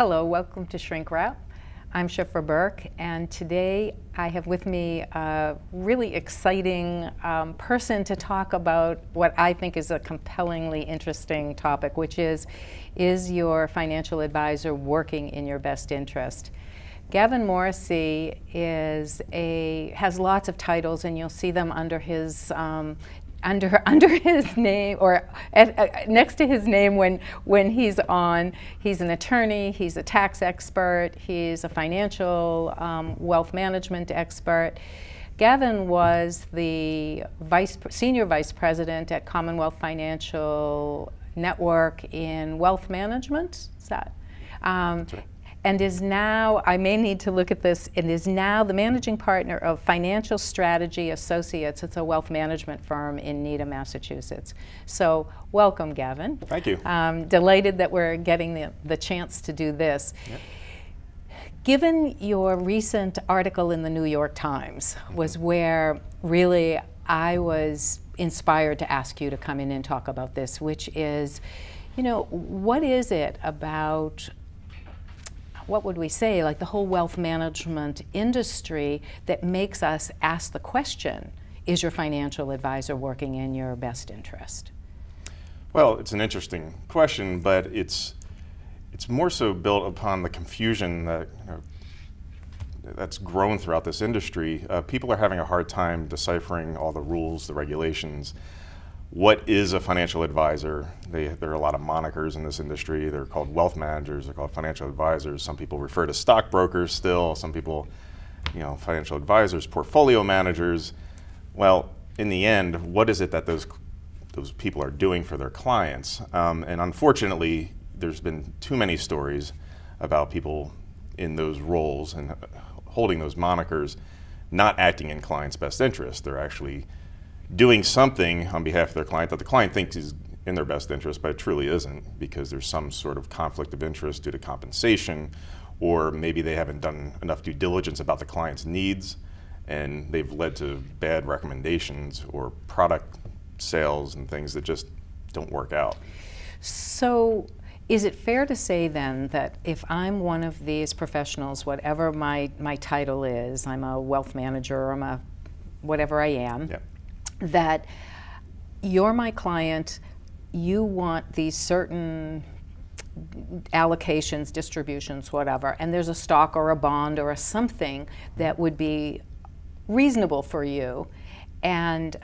Hello, welcome to Shrink Wrap. I'm Szifra Birke, and today I have with me a really exciting person to talk about what I think is a compellingly interesting topic, which is your financial advisor working in your best interest? Gavin Morrisey has lots of titles, and you'll see them under his under his name, or next to his name when he's on. He's an attorney, he's a tax expert, he's a financial wealth management expert. Gavin was the senior vice president at Commonwealth Financial Network in wealth management. Is that? That's right. And is now, I may need to look at this, and is now the managing partner of Financial Strategy Associates. It's a wealth management firm in Needham, Massachusetts. So welcome, Gavin. Thank you. Delighted that we're getting the chance to do this. Yep. Given your recent article in the New York Times was where really I was inspired to ask you to come in and talk about this, which is, what is it about, what would we say, like the whole wealth management industry that makes us ask the question, is your financial advisor working in your best interest? Well, it's an interesting question, but it's more so built upon the confusion that that's grown throughout this industry. People are having a hard time deciphering all the rules, the regulations. What is a financial advisor? There are a lot of monikers in this industry. They're called wealth managers, they're called financial advisors. Some people refer to stockbrokers still, some people, financial advisors, portfolio managers. Well, in the end, what is it that those people are doing for their clients? And unfortunately, there's been too many stories about people in those roles and holding those monikers not acting in clients' best interest. They're actually doing something on behalf of their client that the client thinks is in their best interest, but it truly isn't, because there's some sort of conflict of interest due to compensation, or maybe they haven't done enough due diligence about the client's needs, and they've led to bad recommendations or product sales and things that just don't work out. So is it fair to say then that if I'm one of these professionals, whatever my title is, I'm a wealth manager, or I'm a whatever I am, yeah, that you're my client, you want these certain allocations, distributions, whatever, and there's a stock or a bond or a something that would be reasonable for you, and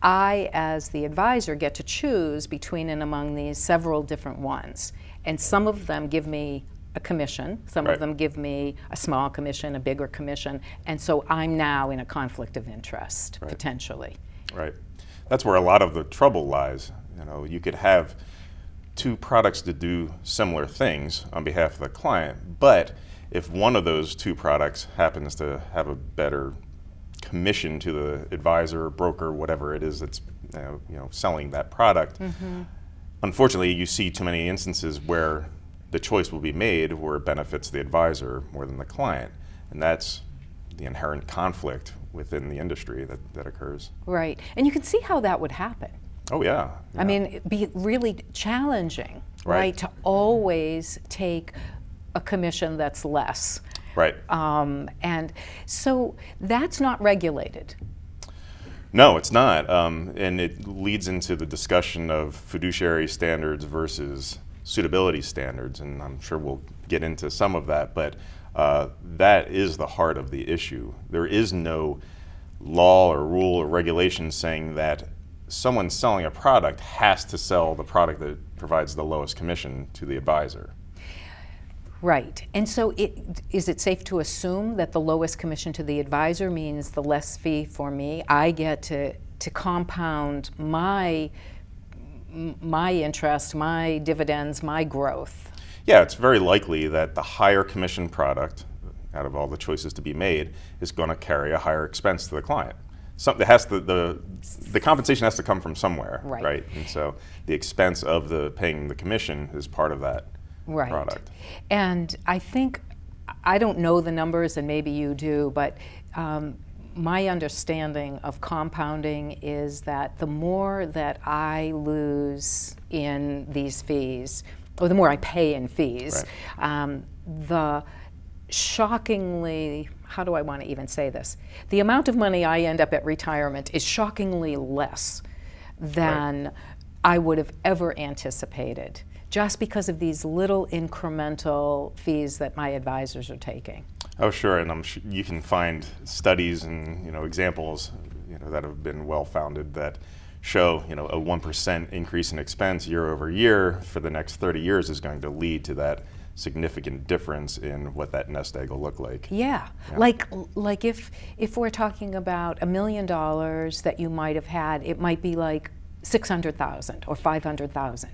I, as the advisor, get to choose between and among these several different ones, and some of them give me a commission, some right. of them give me a small commission, a bigger commission, and so I'm now in a conflict of interest, right. potentially. Right. That's where a lot of the trouble lies. You could have two products to do similar things on behalf of the client, but if one of those two products happens to have a better commission to the advisor, broker, whatever it is that's selling that product, unfortunately you see too many instances where the choice will be made where it benefits the advisor more than the client, and that's the inherent conflict within the industry that occurs. Right, and you can see how that would happen. Oh yeah. I mean, it'd be really challenging, right, to always take a commission that's less. Right. And so that's not regulated. No, it's not, and it leads into the discussion of fiduciary standards versus suitability standards, and I'm sure we'll get into some of that, but that is the heart of the issue. There is no law or rule or regulation saying that someone selling a product has to sell the product that provides the lowest commission to the advisor. Right, and so is it safe to assume that the lowest commission to the advisor means the less fee for me? I get to compound my interest, my dividends, my growth. Yeah, it's very likely that the higher commission product, out of all the choices to be made, is going to carry a higher expense to the client. The compensation has to come from somewhere, right? And so the expense of paying the commission is part of that product. And I think, I don't know the numbers, and maybe you do, but my understanding of compounding is that the more that I lose in these fees, or the more I pay in fees, the shockingly, how do I want to even say this? The amount of money I end up at retirement is shockingly less than I would have ever anticipated, just because of these little incremental fees that my advisors are taking. Oh, sure, and I'm sure you can find studies and examples that have been well founded that show a 1% increase in expense year over year for the next 30 years is going to lead to that significant difference in what that nest egg will look like. Yeah. Like if we're talking about $1 million that you might have had, it might be like 600,000 or 500,000,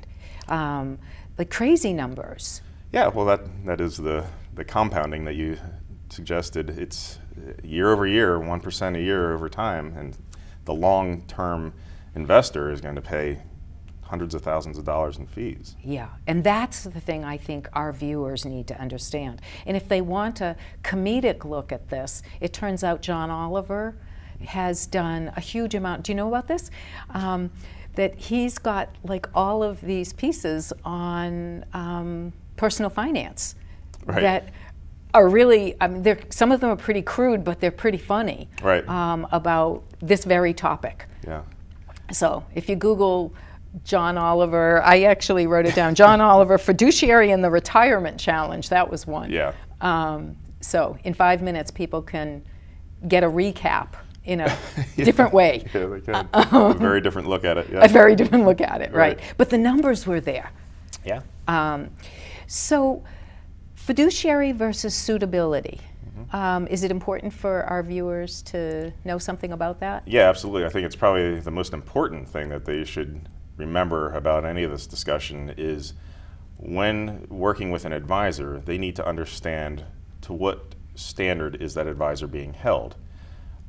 like crazy numbers. Yeah, well, that is the compounding that you suggested. It's year over year, 1% a year over time, and the long-term investor is going to pay hundreds of thousands of dollars in fees. Yeah, and that's the thing I think our viewers need to understand. And if they want a comedic look at this, it turns out John Oliver has done a huge amount. Do you know about this? That he's got like all of these pieces on personal finance that are really, I mean, some of them are pretty crude, but they're pretty funny about this very topic. Yeah. So if you Google John Oliver, I actually wrote it down, John Oliver, Fiduciary in the Retirement Challenge, that was one. Yeah. So in 5 minutes, people can get a recap in a different way. Yeah, they can. A very different look at it. Yeah. A very different look at it, right. But the numbers were there. Yeah. So fiduciary versus suitability. Is it important for our viewers to know something about that? Yeah, absolutely. I think it's probably the most important thing that they should remember about any of this discussion is when working with an advisor, they need to understand to what standard is that advisor being held.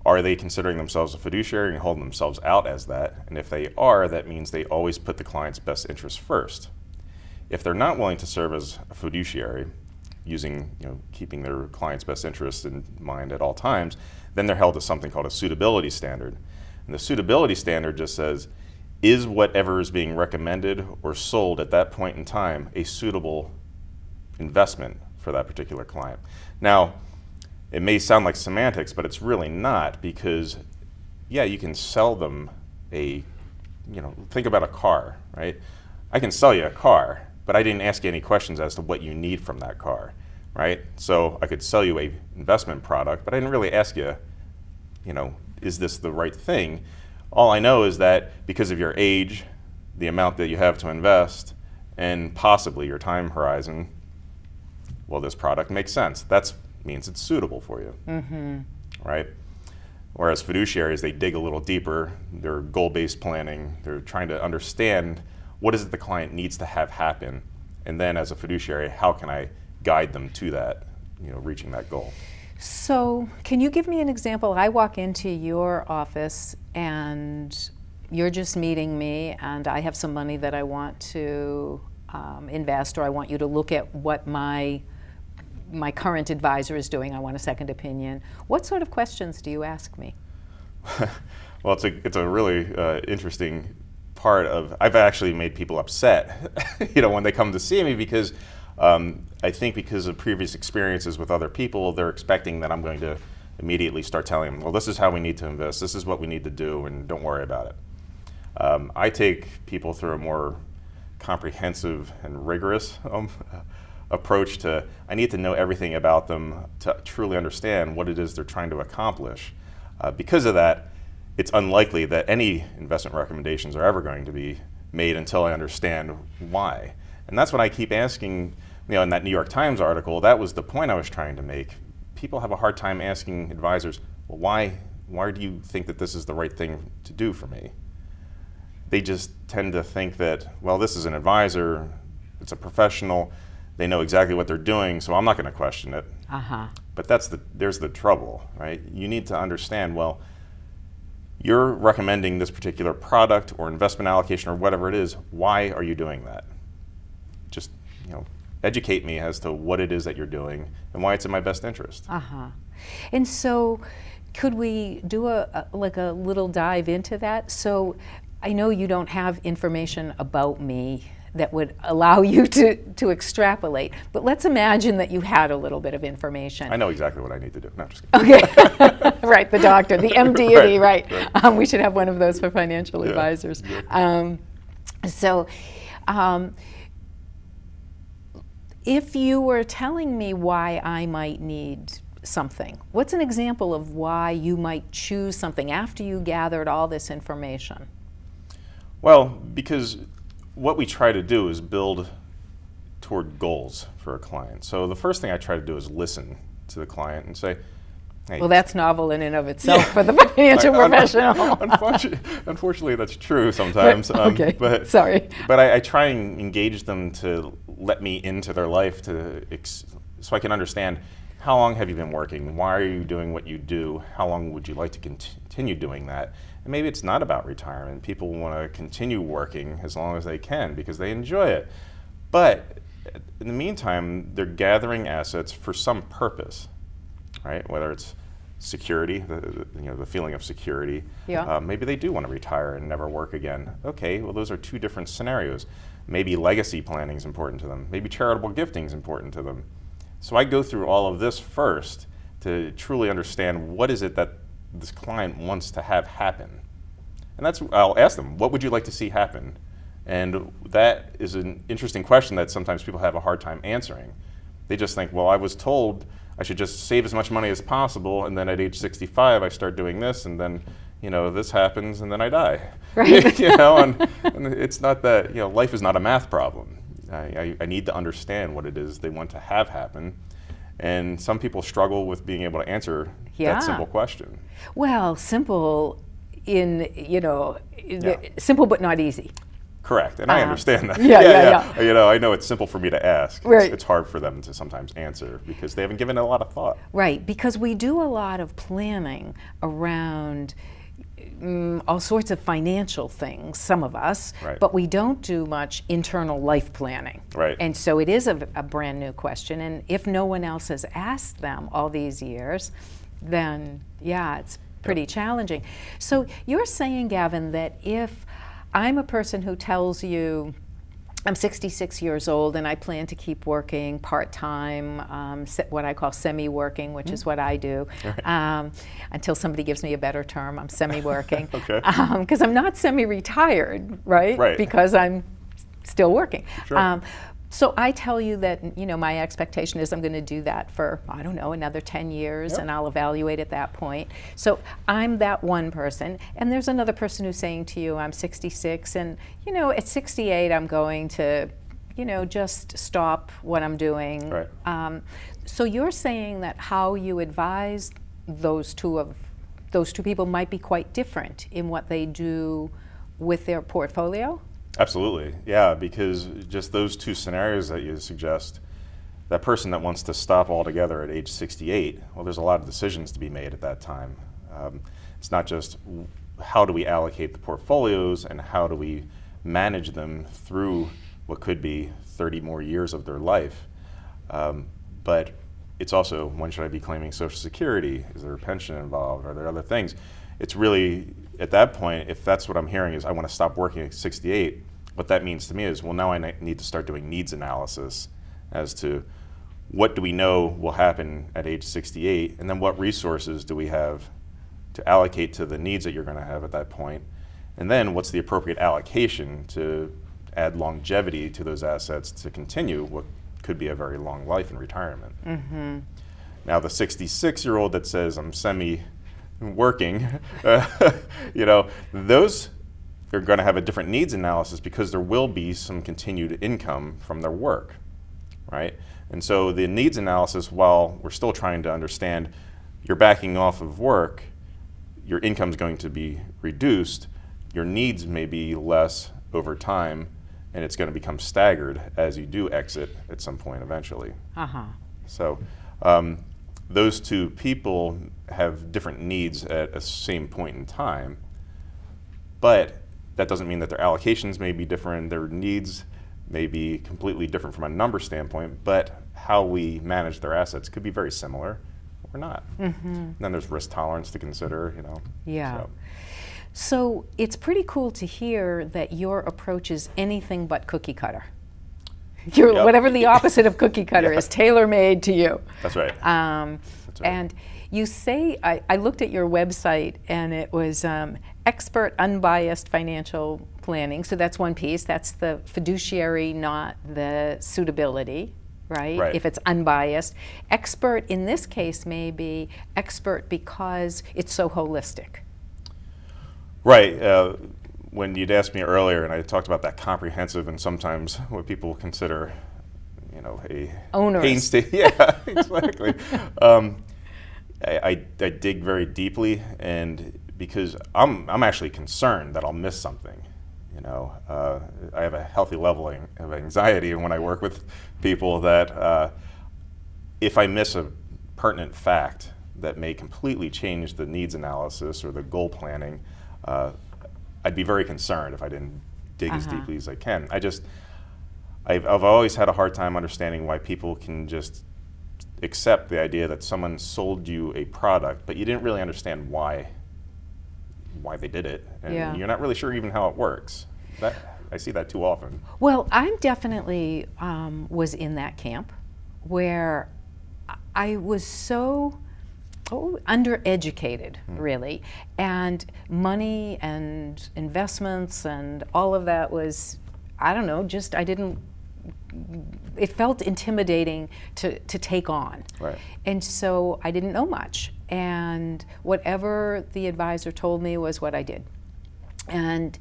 Are they considering themselves a fiduciary and holding themselves out as that? And if they are, that means they always put the client's best interest first. If they're not willing to serve as a fiduciary, keeping their client's best interest in mind at all times, then they're held to something called a suitability standard. And the suitability standard just says, is whatever is being recommended or sold at that point in time a suitable investment for that particular client? Now, it may sound like semantics, but it's really not, because, you can sell them think about a car, right? I can sell you a car, but I didn't ask you any questions as to what you need from that car, right? So I could sell you a investment product, but I didn't really ask you, is this the right thing? All I know is that because of your age, the amount that you have to invest, and possibly your time horizon, well, this product makes sense. That means it's suitable for you, right? Whereas fiduciaries, they dig a little deeper. They're goal-based planning. They're trying to understand what is it the client needs to have happen, and then as a fiduciary, how can I guide them to that, reaching that goal? So can you give me an example? I walk into your office and you're just meeting me, and I have some money that I want to invest, or I want you to look at what my current advisor is doing. I want a second opinion. What sort of questions do you ask me? Well, it's a really interesting part of, I've actually made people upset, when they come to see me, because I think because of previous experiences with other people, they're expecting that I'm going to immediately start telling them, well, this is how we need to invest, this is what we need to do, and don't worry about it. I take people through a more comprehensive and rigorous approach to, I need to know everything about them to truly understand what it is they're trying to accomplish. Because of that, it's unlikely that any investment recommendations are ever going to be made until I understand why. And that's what I keep asking, in that New York Times article, that was the point I was trying to make. People have a hard time asking advisors, well, why do you think that this is the right thing to do for me? They just tend to think that, well, this is an advisor, it's a professional, they know exactly what they're doing, so I'm not going to question it. But there's the trouble, right? You need to understand, well, you're recommending this particular product or investment allocation or whatever it is. Why are you doing that? Just, educate me as to what it is that you're doing and why it's in my best interest. And so could we do a little dive into that? So I know you don't have information about me that would allow you to extrapolate, but let's imagine that you had a little bit of information. I know exactly what I need to do. No, just kidding. Okay, right, the doctor, the MD, right. We should have one of those for financial advisors. Exactly. If you were telling me why I might need something, what's an example of why you might choose something after you gathered all this information? Well, because what we try to do is build toward goals for a client. So the first thing I try to do is listen to the client and say, hey, well, that's novel in and of itself for the financial professional. Unfortunately, that's true sometimes. Okay, but, sorry. But I try and engage them to let me into their life so I can understand, how long have you been working? Why are you doing what you do? How long would you like to continue doing that? And maybe it's not about retirement. People want to continue working as long as they can because they enjoy it. But in the meantime, they're gathering assets for some purpose, right? Whether it's security, the feeling of security. Yeah. Maybe they do want to retire and never work again. Okay, well, those are two different scenarios. Maybe legacy planning is important to them. Maybe charitable gifting is important to them. So I go through all of this first to truly understand what is it that this client wants to have happen. And I'll ask them, what would you like to see happen? And that is an interesting question that sometimes people have a hard time answering. They just think, well, I was told I should just save as much money as possible, and then at age 65 I start doing this, and then this happens, and then I die. Right. And it's not that, life is not a math problem. I need to understand what it is they want to have happen. And some people struggle with being able to answer that simple question. Well, simple simple but not easy. Correct, and I understand that. Yeah. I know it's simple for me to ask. Right. It's hard for them to sometimes answer because they haven't given it a lot of thought. Right, because we do a lot of planning around all sorts of financial things, some of us, right. But we don't do much internal life planning. Right. And so it is a brand new question, and if no one else has asked them all these years, then it's pretty challenging. So you're saying, Gavin, that if I'm a person who tells you I'm 66 years old and I plan to keep working part-time, what I call semi-working, which is what I do, until somebody gives me a better term. I'm semi-working. Okay. Because I'm not semi-retired, right? Right. Because I'm still working. Sure. So I tell you that, my expectation is I'm going to do that for, another 10 years, and I'll evaluate at that point. So I'm that one person. And there's another person who's saying to you, I'm 66, and, at 68, I'm going to, just stop what I'm doing. Right. So you're saying that how you advise those two people might be quite different in what they do with their portfolio? Absolutely, yeah, because just those two scenarios that you suggest, that person that wants to stop altogether at age 68, well, there's a lot of decisions to be made at that time. It's not just how do we allocate the portfolios and how do we manage them through what could be 30 more years of their life, but it's also, when should I be claiming Social Security? Is there a pension involved? Are there other things? It's really, at that point, if that's what I'm hearing is I want to stop working at 68, what that means to me is, well, now I need to start doing needs analysis as to what do we know will happen at age 68, and then what resources do we have to allocate to the needs that you're going to have at that point, and then what's the appropriate allocation to add longevity to those assets to continue what could be a very long life in retirement. Mm-hmm. Now the 66-year-old that says I'm semi-working, those are going to have a different needs analysis because there will be some continued income from their work, right? And so the needs analysis, while we're still trying to understand you're backing off of work, your income's going to be reduced, your needs may be less over time, and it's going to become staggered as you do exit at some point eventually. Uh-huh. So those two people have different needs at a same point in time, but that doesn't mean that their allocations may be different, their needs may be completely different from a number standpoint, but how we manage their assets could be very similar or not. Mm-hmm. And then there's risk tolerance to consider, Yeah. So. So it's pretty cool to hear that your approach is anything but cookie cutter. Yep. Whatever the opposite of cookie cutter is, tailor-made to you. That's right. That's right. And you say, I looked at your website, and it was expert, unbiased financial planning. So that's one piece. That's the fiduciary, not the suitability, right? Right. If it's unbiased. Expert in this case may be expert because it's so holistic. Right. When you'd asked me earlier, and I talked about that comprehensive and sometimes what people consider, a Onerous. painstaking. Yeah, exactly. I dig very deeply, and because I'm actually concerned that I'll miss something. I have a healthy level of anxiety when I work with people that if I miss a pertinent fact that may completely change the needs analysis or the goal planning, I'd be very concerned if I didn't dig as deeply as I can. I've always had a hard time understanding why people can just accept the idea that someone sold you a product, but you didn't really understand why they did it, and you're not really sure even how it works. I see that too often. Well, I'm definitely was in that camp where I was so undereducated, really, and money and investments and all of that was, it felt intimidating to take on. Right. And so I didn't know much. And whatever the advisor told me was what I did. And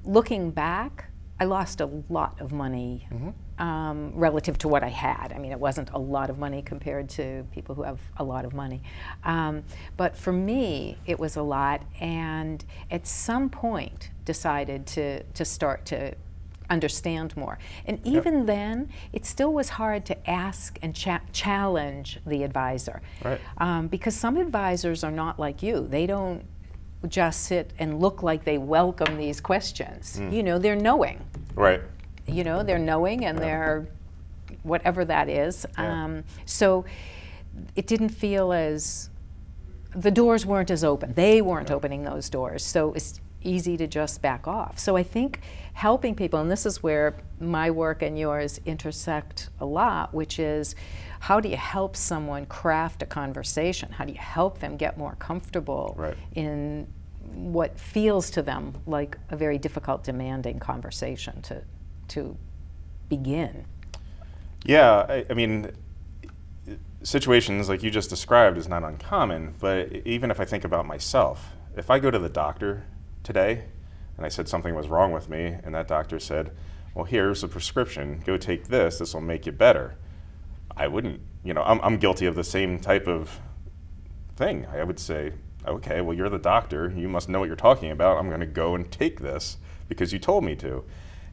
looking back, I lost a lot of money relative to what I had. I mean, it wasn't a lot of money compared to people who have a lot of money. But for me, it was a lot. And at some point, decided to start to understand more. And even then, it still was hard to ask and challenge the advisor. Right. Because some advisors are not like you. They don't just sit and look like they welcome these questions. They're knowing. Right. They're knowing, and they're whatever that is. Yeah. So it didn't feel as, the doors weren't as open. They weren't opening those doors. So it's easy to just back off. So I think helping people, and this is where my work and yours intersect a lot, which is how do you help someone craft a conversation? How do you help them get more comfortable in what feels to them like a very difficult, demanding conversation to begin? Yeah, I mean, situations like you just described is not uncommon, but even if I think about myself, if I go to the doctor today and I said something was wrong with me, and that doctor said, well, here's a prescription, go take this will make you better. I wouldn't, I'm guilty of the same type of thing. I would say, okay, well, you're the doctor, you must know what you're talking about, I'm going to go and take this because you told me to.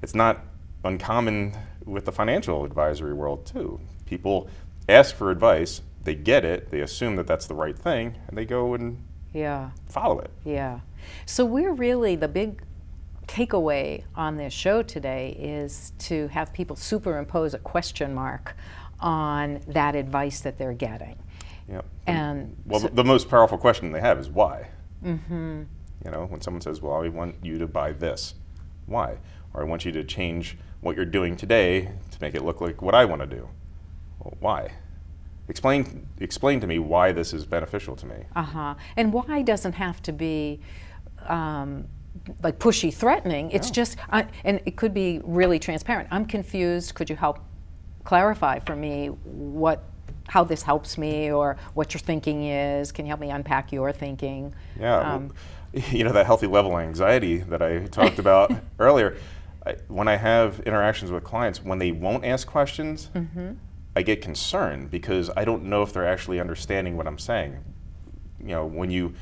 It's not uncommon with the financial advisory world too. People ask for advice, they get it, they assume that that's the right thing, and they go and follow it. Yeah. So we're really, the big takeaway on this show today is to have people superimpose a question mark on that advice that they're getting. Yep. And the most powerful question they have is why. When someone says, well, I want you to buy this, why? Or I want you to change what you're doing today to make it look like what I want to do. Well, why? Explain to me why this is beneficial to me. And why doesn't have to be like pushy, threatening. It's just, and it could be really transparent. I'm confused. Could you help clarify for me how this helps me, or what your thinking is? Can you help me unpack your thinking? Yeah, that healthy level of anxiety that I talked about earlier. When I have interactions with clients, when they won't ask questions, I get concerned because I don't know if they're actually understanding what I'm saying. When you,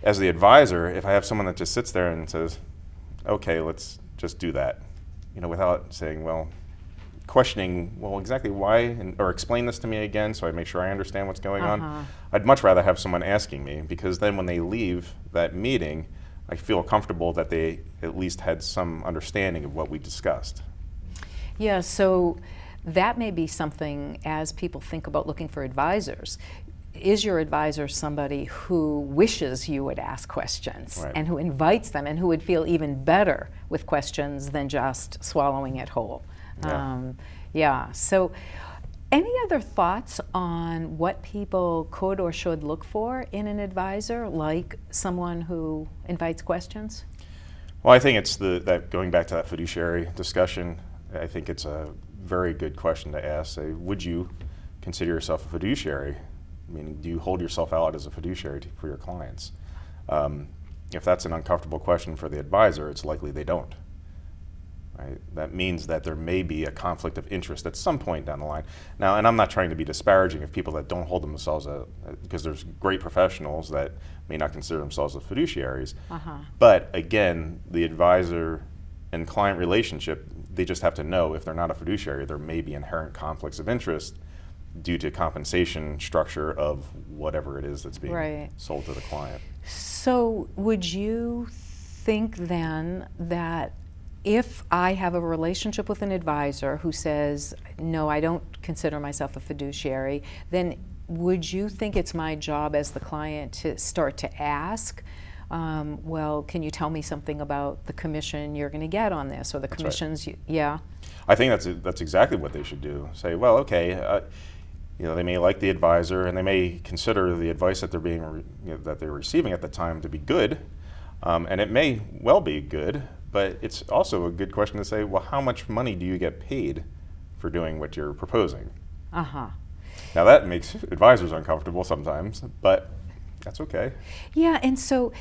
as the advisor, if I have someone that just sits there and says, okay, let's just do that, without saying, questioning, exactly why, or explain this to me again so I make sure I understand what's going on. I'd much rather have someone asking me, because then when they leave that meeting, I feel comfortable that they at least had some understanding of what we discussed. Yeah, so that may be something, as people think about looking for advisors, is your advisor somebody who wishes you would ask questions Right. and who invites them and who would feel even better with questions than just swallowing it whole? Yeah. So any other thoughts on what people could or should look for in an advisor, like someone who invites questions? Well, I think it's that going back to that fiduciary discussion, I think it's a very good question to ask. Say, would you consider yourself a fiduciary? Meaning, do you hold yourself out as a fiduciary for your clients? If that's an uncomfortable question for the advisor, it's likely they don't. Right? That means that there may be a conflict of interest at some point down the line. Now, and I'm not trying to be disparaging of people that don't hold themselves because there's great professionals that may not consider themselves as fiduciaries. But again, the advisor and client relationship, they just have to know if they're not a fiduciary, there may be inherent conflicts of interest due to compensation structure of whatever it is that's being sold to the client. So would you think then that if I have a relationship with an advisor who says, no, I don't consider myself a fiduciary, then would you think it's my job as the client to start to ask, well, can you tell me something about the commission you're going to get on this, or the commissions? Right. I think that's exactly what they should do. Say, well, okay, they may like the advisor, and they may consider the advice that they're receiving at the time to be good, and it may well be good. But it's also a good question to say, well, how much money do you get paid for doing what you're proposing? Now that makes advisors uncomfortable sometimes, but that's okay. Yeah, and so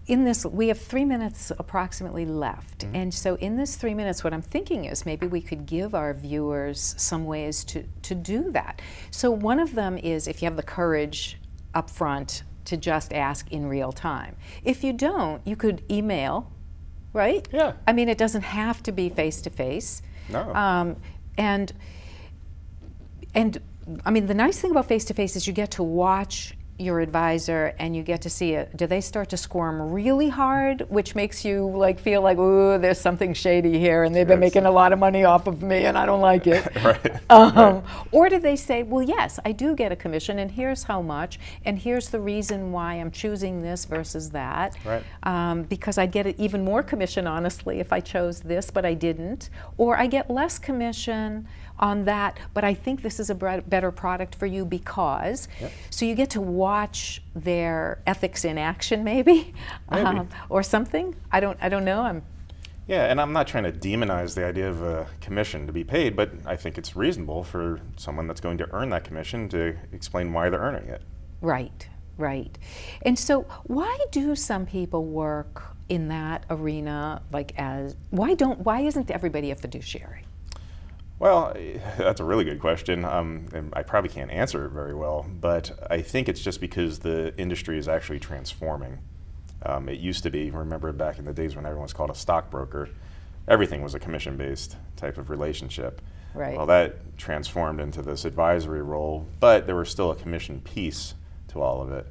in this, we have 3 minutes approximately left. And so in this 3 minutes, what I'm thinking is maybe we could give our viewers some ways to do that. So one of them is, if you have the courage up front to just ask in real time. If you don't, you could email. Right? Yeah. I mean, it doesn't have to be face-to-face. No. And I mean, the nice thing about face-to-face is you get to watch your advisor and you get to see it. Do they start to squirm really hard, which makes you feel like, ooh, there's something shady here and they've been making a lot of money off of me and I don't like it. Right. Or do they say, well, yes, I do get a commission and here's how much and here's the reason why I'm choosing this versus that. Right. Because I'd get even more commission, honestly, if I chose this, but I didn't. Or I get less commission on that, but I think this is a better product for you because. So you get to watch their ethics in action, maybe. Or something. I don't know. Yeah, and I'm not trying to demonize the idea of a commission to be paid, but I think it's reasonable for someone that's going to earn that commission to explain why they're earning it. Right. And so why do some people work in that arena why isn't everybody a fiduciary? Well, that's a really good question, and I probably can't answer it very well, but I think it's just because the industry is actually transforming. It used to be, remember back in the days when everyone was called a stockbroker, everything was a commission-based type of relationship. Right. Well, that transformed into this advisory role, but there was still a commission piece to all of it.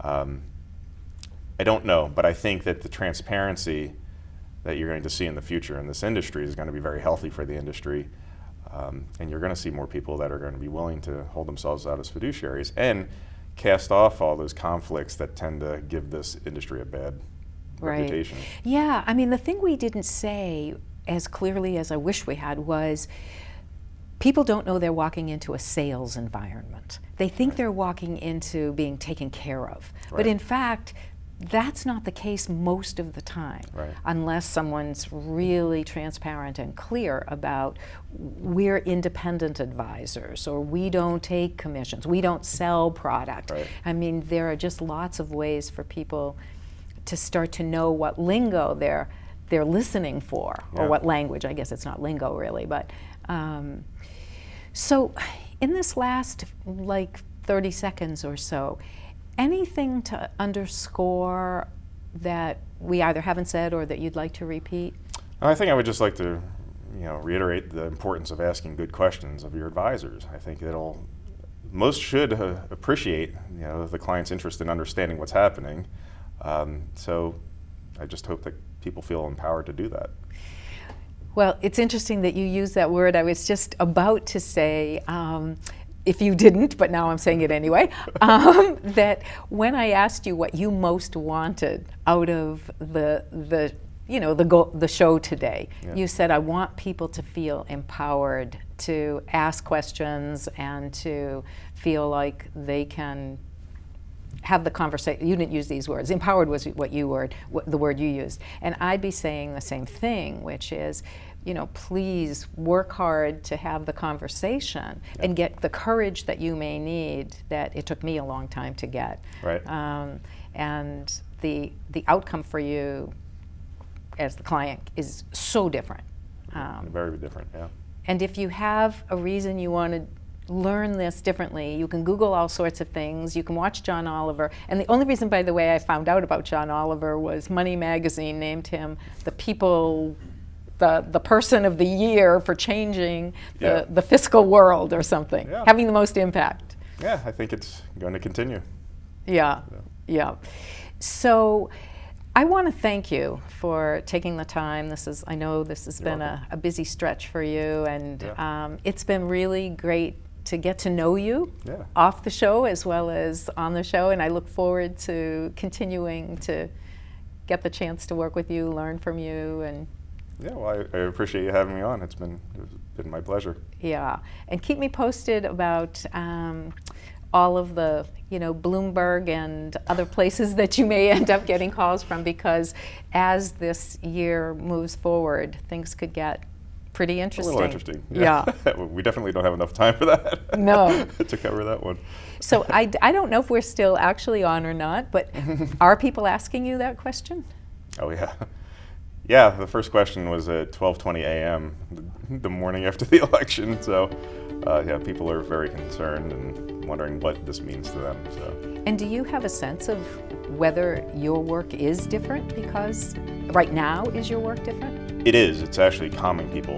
I don't know, but I think that the transparency that you're going to see in the future in this industry is going to be very healthy for the industry. And you're going to see more people that are going to be willing to hold themselves out as fiduciaries and cast off all those conflicts that tend to give this industry a bad reputation. Yeah, I mean, the thing we didn't say as clearly as I wish we had was people don't know they're walking into a sales environment. They think they're walking into being taken care of. But in fact, that's not the case most of the time, unless someone's really transparent and clear about we're independent advisors or we don't take commissions, we don't sell product. I mean, there are just lots of ways for people to start to know what lingo they're listening for, or what language. I guess it's not lingo really, but so in this last 30 seconds or so, anything to underscore that we either haven't said or that you'd like to repeat? I think I would just like to reiterate the importance of asking good questions of your advisors. I think most should appreciate the client's interest in understanding what's happening. So I just hope that people feel empowered to do that. Well, it's interesting that you use that word. I was just about to say, if you didn't, but now I'm saying it anyway, that when I asked you what you most wanted out of the show today, you said, I want people to feel empowered to ask questions and to feel like they can have the conversation. You didn't use these words. Empowered was the word you used. And I'd be saying the same thing, which is, please work hard to have the conversation and get the courage that you may need that it took me a long time to get. Right. And the outcome for you as the client is so different. Very different, yeah. And if you have a reason you want to learn this differently, you can Google all sorts of things. You can watch John Oliver. And the only reason, by the way, I found out about John Oliver was Money Magazine named him the person of the year for changing the fiscal world or something, having the most impact. Yeah, I think it's going to continue. Yeah. So I want to thank you for taking the time. I know this has been a busy stretch for you, and it's been really great to get to know you off the show as well as on the show, and I look forward to continuing to get the chance to work with you, learn from you, and I appreciate you having me on. It's been my pleasure. Yeah, and keep me posted about all of the Bloomberg and other places that you may end up getting calls from, because as this year moves forward, things could get pretty interesting. A little interesting. Yeah. We definitely don't have enough time for that. No. To cover that one. So I don't know if we're still actually on or not, but are people asking you that question? Oh, yeah. Yeah, the first question was at 12:20 a.m. the morning after the election. So, people are very concerned and wondering what this means to them. So. And do you have a sense of whether your work is different? Because right now, is your work different? It is. It's actually calming people